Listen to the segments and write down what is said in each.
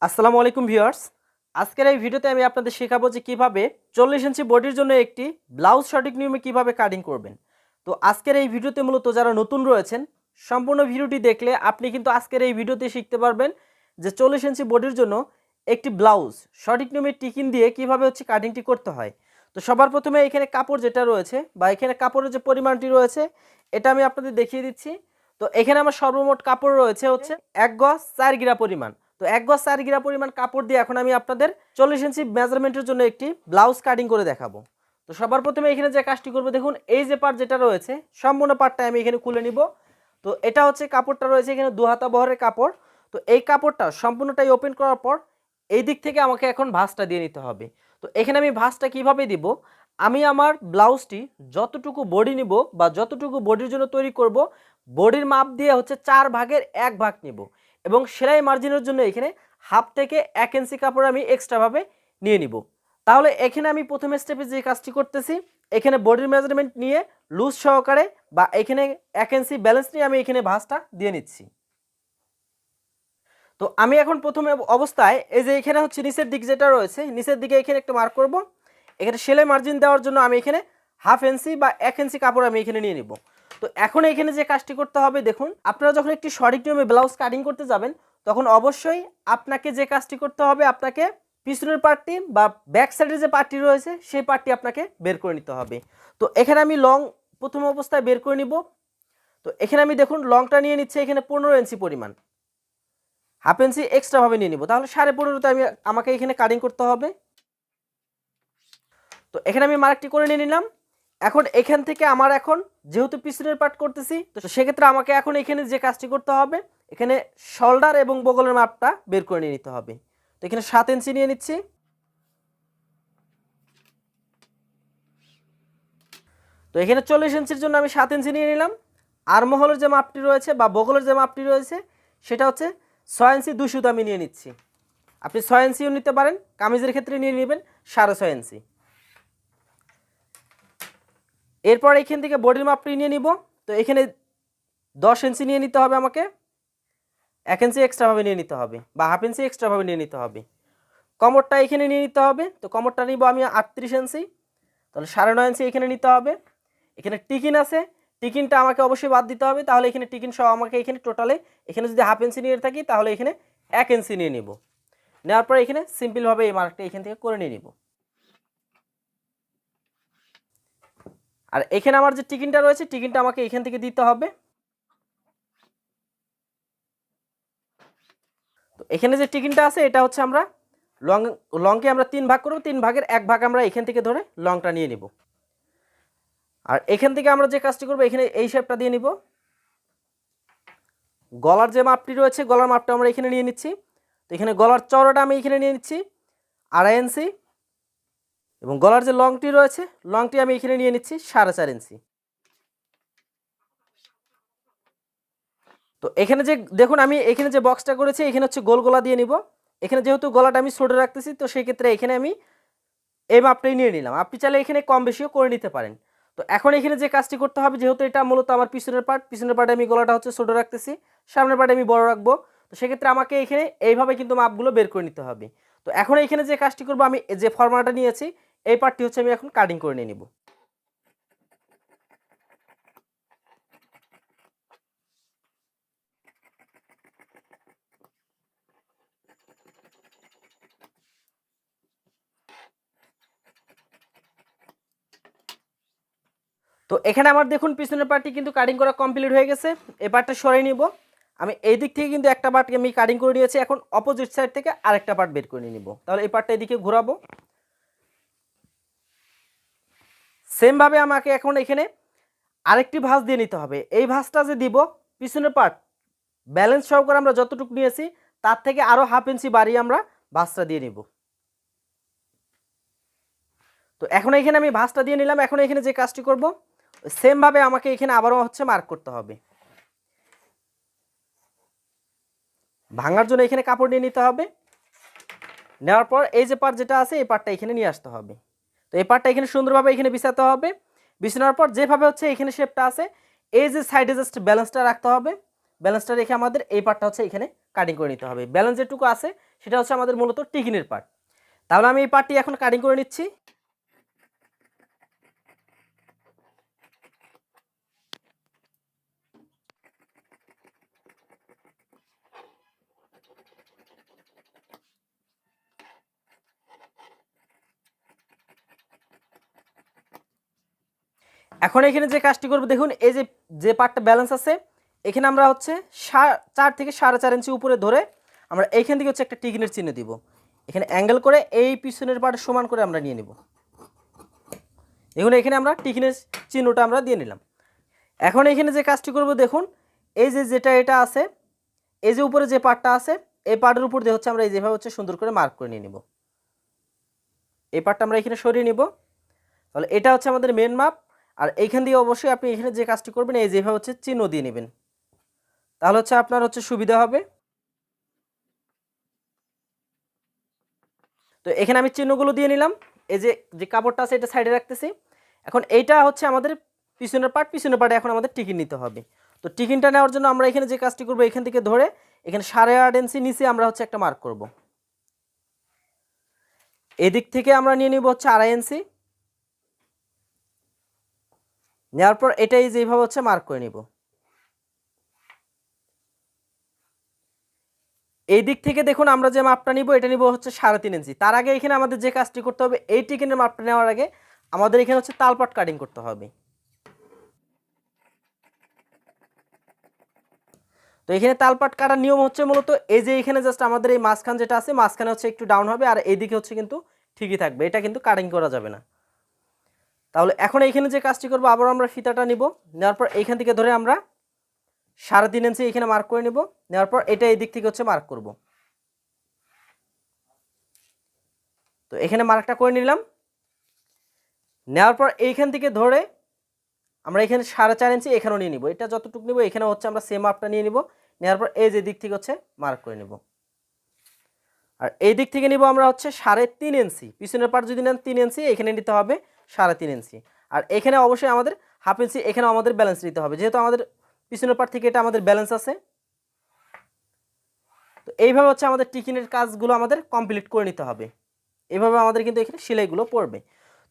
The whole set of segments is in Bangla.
আসসালামু আলাইকুম ভিউয়ার্স। আজকের এই ভিডিওতে আমি আপনাদের শেখাবো যে কিভাবে 40 ইঞ্চি বডির জন্য একটি ব্লাউজ সঠিক নিয়মে কিভাবে কাটিং করবেন। তো আজকের এই ভিডিওতে মূলত যারা নতুন রয়েছেন সম্পূর্ণ ভিডিওটি দেখলে আপনি কিন্তু আজকের এই ভিডিওতে শিখতে পারবেন যে 40 ইঞ্চি বডির জন্য একটি ব্লাউজ সঠিক নিয়মে টিকিন দিয়ে কিভাবে কাটিংটি করতে হয়। তো সবার প্রথমে এখানে কাপড় যেটা রয়েছে বা এখানে কাপড়ের যে পরিমাণটি রয়েছে এটা আমি আপনাদের দেখিয়ে দিচ্ছি। তো এখানে আমার সর্বমোট কাপড় রয়েছে 1 গজ 4 গিরা পরিমাণ। তো 1 গজ 4 গিরা পরিমাণ কাপড় দিয়ে এখন আমি আপনাদের 40 ইঞ্চি মেজারমেন্টের জন্য একটি ব্লাউজ কাটিং করে দেখাবো। তো সবার প্রথমে এখানে যে কাজটি করব, দেখুন এই যে পার্ট যেটা রয়েছে সম্পূর্ণ পার্টটা আমি এখানে খুলে নিব। তো এটা কাপড়টা রয়েছে এখানে 2 হাতা বহরের কাপড়। তো এই কাপড়টা সম্পূর্ণটাই ওপেন করার পর এই দিক থেকে আমাকে এখন ভাঁজটা দিয়ে নিতে হবে। তো এখানে আমি ভাঁজটা কিভাবে দিব, আমি আমার ব্লাউজটি যতটুকু বডি নিব বা যতটুকু বডির জন্য তৈরি করব বডির মাপ দিয়ে 4 ভাগের 1 ভাগ নিব এবং সেলাই মার্জিনের জন্য এখানে হাফ থেকে 1 ইঞ্চি কাপড় আমি এক্সট্রাভাবে নিয়ে নিব। তাহলে এখানে আমি প্রথম স্টেপে যে কাজটি করতেছি, এখানে বডির মেজারমেন্ট নিয়ে লুজ সহকারে বা এখানে 1 ইঞ্চি ব্যালেন্স নিয়ে আমি এখানে ভাঁজটা দিয়ে নিচ্ছি। তো আমি এখন প্রথমে অবস্থায় এই যে এখানে নিচের দিক যেটা রয়েছে নিচের দিকে এখানে একটা মার্ক করব। এখানে সেলাই মার্জিন দেওয়ার জন্য আমি এখানে হাফ ইঞ্চি বা 1 ইঞ্চি কাপড় আমি এখানে নিয়ে নিব। তো এখন এখানে যে কাজটি করতে হবে, দেখুন আপনারা যখন একটি সঠিক নিয়মে ব্লাউজ কাটিং করতে যাবেন তখন অবশ্যই আপনাকে যে কাজটি করতে হবে, আপনাকে পিছনের পার্টটি বা ব্যাক সাইডের যে পার্টটি রয়েছে সেই পার্টটি আপনাকে বের করে নিতে হবে। তো এখানে আমি লং প্রথম অবস্থায় বের করে নিব। তো এখানে আমি দেখুন লংটা নিয়ে নিচ্ছে এখানে 15 ইঞ্চি পরিমাণ, হাফ ইঞ্চি এক্সট্রাভাবে নিয়ে নিব। তাহলে 15.5তে আমাকে এখানে কাটিং করতে হবে। তো এখানে আমি মার্কটি করে নিয়ে নিলাম। এখন এখান থেকে আমার এখন যেহেতু পিছনের পার্ট করতেছি, তো সেক্ষেত্রে আমাকে এখন এখানে যে কাজটি করতে হবে, এখানে শোল্ডার এবং বগলের মাপটা বের করে নিয়ে নিতে হবে। তো এখানে 7 ইঞ্চি নিয়ে নিচ্ছি। তো এখানে 40 ইঞ্চির জন্য আমি 7 ইঞ্চি নিয়ে নিলাম। আর্মহোলের যে মাপটি রয়েছে বা বগলের যে মাপটি রয়েছে সেটা 6 ইঞ্চি 2 সুতো আমি নিয়ে নিচ্ছি। আপনি 6 ইঞ্চিও নিতে পারেন, কামিজের ক্ষেত্রে নিয়ে নেবেন 6.5 ইঞ্চি। এরপর এখান থেকে বডির মাপটি নিয়ে নিব। তো এখানে 10 ইঞ্চি নিয়ে নিতে হবে আমাকে, 1 ইঞ্চি এক্সট্রাভাবে নিয়ে নিতে হবে বা হাফ ইঞ্চি এক্সট্রাভাবে নিয়ে নিতে হবে। কমরটা এখানে নিয়ে নিতে হবে। তো কমরটা নিব আমি 38 ইঞ্চি, তাহলে 9.5 ইঞ্চি এখানে নিতে হবে। এখানে টিকিন আছে, টিকিনটা আমাকে অবশ্যই বাদ দিতে হবে। তাহলে এখানে টিকিন সহ আমাকে এখানে টোটালে এখানে যদি হাফ ইঞ্চি নিয়ে থাকি তাহলে এখানে 1 ইঞ্চি নিয়ে নিব। নেওয়ার পর এখানে সিম্পলভাবে এই মার্কটা এখান থেকে করে নিয়ে নিব। আর এখানে আমার যে টিকিনটা রয়েছে টিকিনটা আমাকে এখান থেকে দিতে হবে। তো এখানে যে টিকিনটা আছে এটা আমরা লংকে আমরা 3 ভাগ করব, 3 ভাগের 1 ভাগ আমরা এখান থেকে ধরে লংটা নিয়ে নিব। আর এখান থেকে আমরা যে কাজটি করব, এখানে এই শেপটা দিয়ে নিব। গলার যে মাপটি রয়েছে গলার মাপটা আমরা এখানে নিয়ে নিচ্ছি। তো এখানে গলার চওড়াটা আমি এখানে নিয়ে নিচ্ছি 2.5 ইঞ্চি এবং গলার যে লংটি রয়েছে লংটি আমি এখানে নিয়ে নিচ্ছি 4.5 ইঞ্চি। তো এখানে যে দেখুন আমি এখানে যে বক্সটা করেছি এখানে গোল গলা দিয়ে নিব। এখানে যেহেতু গলাটা আমি ছোট রাখতেছি তো সেই ক্ষেত্রে এখানে আমি এই মাপটাই নিয়ে নিলাম। আপনি চাইলে এখানে কম বেশিও করে নিতে পারেন। তো এখন এখানে যে কাজটি করতে হবে, যেহেতু এটা মূলত আমার পিছনের পার্টে আমি গলাটা ছোট রাখতেছি, সামনের পার্টে আমি বড় রাখবো। তো সেক্ষেত্রে আমাকে এখানে এইভাবে কিন্তু মাপগুলো বের করে নিতে হবে। তো এখন এখানে যে কাজটি করবো, আমি যে ফর্মুলাটা নিয়েছি এই পার্টটি আমি এখন কাটিং করে নিয়ে নিব। তো এখানে আমার দেখুন পিছনের পার্টটি কিন্তু কাটিং করা কমপ্লিট হয়ে গেছে। এই পার্টটা সরিয়ে নিব। আমি এই দিক থেকে কিন্তু একটা পার্টকে আমি কাটিং করে নিয়েছি, এখন অপোজিট সাইড থেকে আরেকটা পার্ট বের করে নিব। তাহলে এই পার্টটা এদিকে ঘোরাবো। সেমভাবে আমাকে এখন এখানে আরেকটি ভাঁজ দিয়ে নিতে হবে। এই ভাঁজটা যে দিব পিছনের পার্ট ব্যালেন্স সহকারে আমরা যতটুকু নিয়েছি তার থেকে আরও হাফ ইঞ্চি বাড়িয়ে আমরা ভাঁজটা দিয়ে নিব। তো এখন এখানে আমি ভাঁজটা দিয়ে নিলাম। এখন এখানে যে কাজটি করব, সেমভাবে আমাকে এখানে আবারও মার্ক করতে হবে। ভাঙার জন্য এখানে কাপড় নিয়ে নিতে হবে। নেওয়ার পর এই যে পার্ট যেটা আছে এই পার্টটা এখানে নিয়ে আসতে হবে। তো এই পার্টটা এখানে সুন্দরভাবে এখানে বিছাতে হবে। বিছানোর পর যেভাবে এখানে শেপটা আছে এই যে সাইডে জাস্ট ব্যালেন্সটা রাখতে হবে। ব্যালেন্সটা রেখে আমাদের এই পার্টটা হচ্ছে এখানে কাটিং করে নিতে হবে। ব্যালেন্স যেটুকু আছে সেটা হচ্ছে আমাদের মূলত টিকিনের পার্ট। তাহলে আমি এই পার্টটি এখন কাটিং করে নিচ্ছি। এখন এখানে যে কাজটি করবো দেখুন, এই যে পার্টটা ব্যালেন্স আছে এখানে আমরা হচ্ছে 4 থেকে 4.5 ইঞ্চি উপরে ধরে আমরা এইখান থেকে হচ্ছে একটা টিকিনের চিহ্ন দিব। এখানে অ্যাঙ্গেল করে এই পিছনের পার্ট সমান করে আমরা নিয়ে নিব। দেখুন এখানে আমরা টিকিনের চিহ্নটা আমরা দিয়ে নিলাম। এখন এখানে যে কাজটি করব দেখুন, এই যেটা এটা আছে, এই যে উপরে যে পার্টটা আছে এই পার্টের উপর দিয়ে হচ্ছে আমরা এই যেভাবে হচ্ছে সুন্দর করে মার্ক করে নিয়ে নিব। এই পার্টটা আমরা এখানে সরিয়ে নিব। তাহলে এটা হচ্ছে আমাদের মেন মাপ। আর এইখান দিয়ে অবশ্যই আপনি এখানে যে কাজটি করবেন এই যেভাবে হচ্ছে চিহ্ন দিয়ে নেবেন, তাহলে হচ্ছে আপনার হচ্ছে সুবিধা হবে। তো এখানে আমি চিহ্নগুলো দিয়ে নিলাম। এই যে কাপড়টা আছে এটা সাইডে রাখতেছি। এখন এইটা হচ্ছে আমাদের পিছনের পার্টে এখন আমাদের টিকিন নিতে হবে। তো টিকিনটা নেওয়ার জন্য আমরা এখানে যে কাজটি করব এখান থেকে ধরে এখানে 8.5 ইঞ্চি নিচে আমরা হচ্ছে একটা মার্ক করব। এই দিক থেকে আমরা নিয়ে নিব হচ্ছে 2.5 ইঞ্চি। নেওয়ার পর এটাই যেভাবে হচ্ছে মার্ক করে নিব। এই দিক থেকে দেখুন আমরা যে মাপটা নিব এটা নিব হচ্ছে 3.5 ইঞ্চি। তার আগে এখানে আমাদের যে কাজটি করতে হবে এই টিকিনের মাপটা নেওয়ার আগে আমাদের এখানে হচ্ছে তালপাট কাটিং করতে হবে। তো এখানে তালপাট কাটার নিয়ম হচ্ছে মূলত এই যে এখানে জাস্ট আমাদের এই মাঝখান যেটা আছে মাঝখানে হচ্ছে একটু ডাউন হবে আর এইদিকে হচ্ছে কিন্তু ঠিকই থাকবে, এটা কিন্তু কাটিং করা যাবে না। তাহলে এখন এইখানে যে কাজটি করবো আবার আমরা ফিতাটা নিব। নেওয়ার পর এইখান থেকে ধরে আমরা 3.5 ইঞ্চি এখানে মার্ক করে নিব। নেওয়ার পর এটা এই দিক থেকে হচ্ছে মার্ক করব। তো এখানে মার্কটা করে নিলাম। নেওয়ার পর এইখান থেকে ধরে আমরা এখানে 4.5 ইঞ্চি এখানেও নিয়ে নিব। এটা যতটুকু নিব এখানে হচ্ছে আমরা সেম মাপটা নিয়ে নিব। নেওয়ার পর এই যে দিক থেকে হচ্ছে মার্ক করে নিব। আর এই দিক থেকে নিব আমরা হচ্ছে 3.5 ইঞ্চি। পিছনের পার্ট যদি নেন 3 ইঞ্চি, এখানে নিতে হবে 3.5 ইঞ্চি। আর এখানে অবশ্যই আমাদের 1/2 ইঞ্চি এখানে আমাদের ব্যালেন্স নিতে হবে, যেহেতু আমাদের পিছনের পার্ট থেকে এটা আমাদের ব্যালেন্স আছে। তো এইভাবে হচ্ছে আমাদের টিকিনের কাজগুলো আমাদের কমপ্লিট করে নিতে হবে। এইভাবে আমাদের কিন্তু এখানে সেলাইগুলো পড়বে।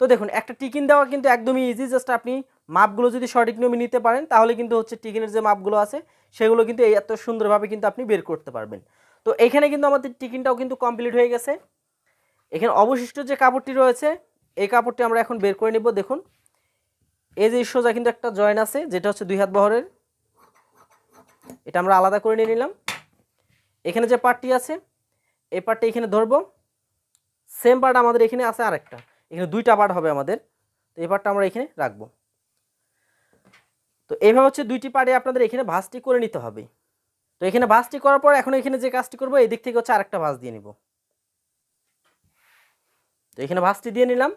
তো দেখুন একটা টিকিন দেওয়া কিন্তু একদমই ইজি। জাস্ট আপনি মাপগুলো যদি সঠিক নিয়মে নিতে পারেন তাহলে কিন্তু হচ্ছে টিকিনের যে মাপগুলো আছে সেগুলো কিন্তু এই এত সুন্দরভাবে কিন্তু আপনি বের করতে পারবেন। তো এখানে কিন্তু আমাদের টিকিনটাও কিন্তু কমপ্লিট হয়ে গেছে। এখানে অবশিষ্ট যে কাপড়টি রয়েছে এই কাপড়টি আমরা এখন বের করে নেব। দেখুন এই যে সোজা কিন্তু একটা জয়েন আছে যেটা হচ্ছে 2 হাত বহরের, এটা আমরা আলাদা করে নিয়ে নিলাম। এখানে যে পার্টটি আছে এই পার্টটি এখানে ধরবো। সেম পার্ট আমাদের এখানে আছে আরেকটা, এখানে 2টা পার্ট হবে আমাদের। তো এই পার্টটা আমরা এখানে রাখবো। তো এইভাবে হচ্ছে 2টি পার্টে আপনাদের এখানে ভাঁজটি করে নিতে হবে। তো এখানে ভাঁজটি করার পর এখন এখানে যে কাজটি করবো এই দিক থেকে হচ্ছে আরেকটা ভাঁজ দিয়ে নিব। তো এখানে ভাঁজটি দিয়ে নিলাম।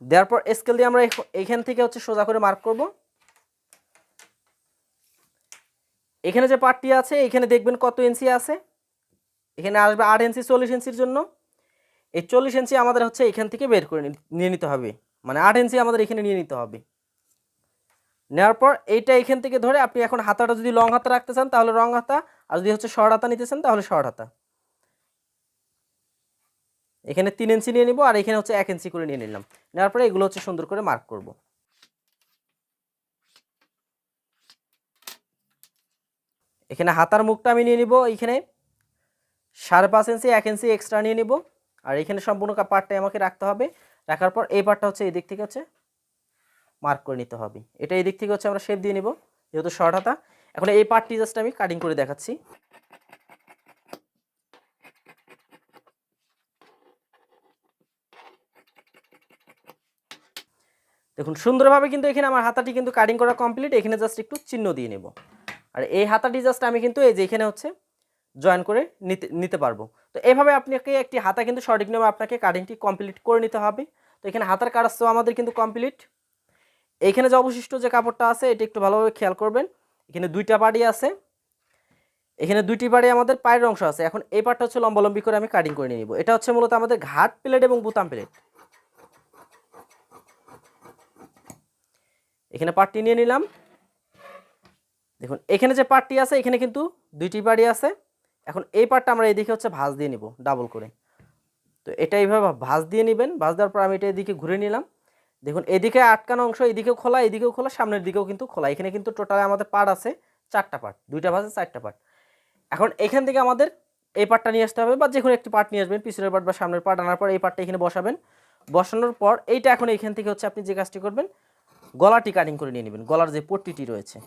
দেওয়ার পর স্কেল দিয়ে আমরা এইখান থেকে হচ্ছে সোজা করে মার্ক করব। এখানে যে পার্টটি আছে এখানে দেখবেন কত ইঞ্চি আছে, এখানে আসবে 8 ইঞ্চি 40 ইঞ্চির জন্য। এই 40 ইঞ্চি আমাদের হচ্ছে এখান থেকে বের করে নিয়ে নিতে হবে, মানে 8 ইঞ্চি আমাদের এখানে নিয়ে নিতে হবে। নেওয়ার পর এইটা এখান থেকে ধরে আপনি এখন হাতাটা যদি লং হাতা রাখতে চান তাহলে লং হাতা, আর যদি হচ্ছে শর্ট হাতা নিতে চান তাহলে শর্ট হাতা। এখানে 3 ইঞ্চি নিয়ে নিব আর এখানে হচ্ছে 1 ইঞ্চি করে নিয়ে নিলাম। নেওয়ার পরে এগুলো হচ্ছে সুন্দর করে মার্ক করব। এখানে হাতার মুখটা আমি নিয়ে নিব এখানে 5.5 ইঞ্চি, 1 ইঞ্চি এক্সট্রা নিয়ে নিব। আর এখানে সম্পূর্ণ পার্টটাই আমাকে রাখতে হবে। রাখার পর এই পার্টটা হচ্ছে এই দিক থেকে হচ্ছে মার্ক করে নিতে হবে। এটা এই দিক থেকে হচ্ছে আমরা শেপ দিয়ে নিব যেহেতু শর্ট হাতা। এখন এই পার্টটি জাস্ট আমি কাটিং করে দেখাচ্ছি। দেখুন সুন্দরভাবে কিন্তু এখানে আমার হাতাটি কিন্তু কাটিং করা কমপ্লিট। এখানে জাস্ট একটু চিহ্ন দিয়ে নেব। আর এই হাতাটি জাস্ট আমি কিন্তু এই যে এখানে হচ্ছে জয়েন করে নিতে পারবো। তো এইভাবে আপনাকে একটি হাতা কিন্তু সঠিক নিয়মে আপনাকে কাটিংটি কমপ্লিট করে নিতে হবে। তো এখানে হাতার কাজ তো আমাদের কিন্তু কমপ্লিট। এইখানে যে অবশিষ্ট যে কাপড়টা আছে এটা একটু ভালোভাবে খেয়াল করবেন। এখানে 2টা পাড়ি আছে, এখানে 2টি পাড়ি আমাদের পায়ের অংশ আছে। এখন এই পার্টটা হচ্ছে লম্বালম্বি করে আমি কাটিং করে নিয়ে নিব। এটা হচ্ছে মূলত আমাদের ঘাট প্লেট এবং বুতাম প্লেট। এখানে পার্টটি নিয়ে নিলাম। দেখুন এখানে যে পার্টটি আছে এখানে কিন্তু দুইটি পাড়ি আছে। এখন এই পার্টটা আমরা এদিকে হচ্ছে ভাঁজ দিয়ে নিব ডাবল করে। তো এটা এইভাবে ভাঁজ দিয়ে নেবেন। ভাঁজ দেওয়ার পর আমি এটা এদিকে ঘুরে নিলাম। দেখুন এদিকে আটকানো অংশ এদিকেও খোলা, এদিকেও খোলা, সামনের দিকেও কিন্তু খোলা। এখানে কিন্তু টোটাল আমাদের পার্ট আছে 4টা পার্ট, 2টা ভাঁজে 4টা পার্ট। এখন এখান থেকে আমাদের এই পার্টটা নিয়ে আসতে হবে, বা যে কোনো একটি পার্ট নিয়ে আসবেন, পিছনের পার্ট বা সামনের পার্ট আনার পর এই পার্টটা এখানে বসাবেন। বসানোর পর এইটা এখন এখান থেকে হচ্ছে আপনি যে কাজটি করবেন, গলাটি কাটিং করে নিয়ে নেবেন, গলার যে পট্টিটি রয়েছে।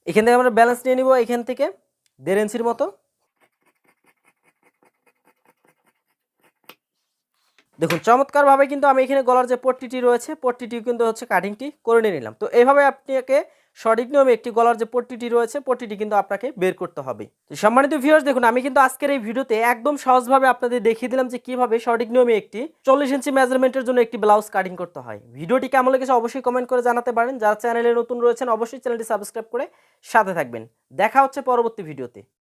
এখান থেকে আমরা ব্যালেন্স নিয়ে নিব, এখান থেকে 1.5 ইঞ্চির মতো। দেখুন চমৎকারভাবে কিন্তু আমি এখানে গলার যে পট্টিটি রয়েছে পট্টিটি কিন্তু হচ্ছে কাটিংটি করে নিয়ে নিলাম। তো এইভাবে আপনাকে সঠিক নিয়মে একটি গলার যে পট্টিটি রয়েছে পট্টিটি কিন্তু আপনাকে বের করতে হবে। তো সম্মানিত ভিউয়ার্স, দেখুন আমি কিন্তু আজকের এই ভিডিওতে একদম সহজভাবে আপনাদের দেখিয়ে দিলাম যে কিভাবে সঠিক নিয়মে একটি 40 ইঞ্চি মেজারমেন্টের জন্য একটি ব্লাউজ কাটিং করতে হয়। ভিডিওটি কেমন লেগেছে অবশ্যই কমেন্ট করে জানাতে পারেন। যারা চ্যানেলে নতুন রয়েছেন অবশ্যই চ্যানেলটি সাবস্ক্রাইব করে সাথে থাকবেন। দেখা হচ্ছে পরবর্তী ভিডিওতে।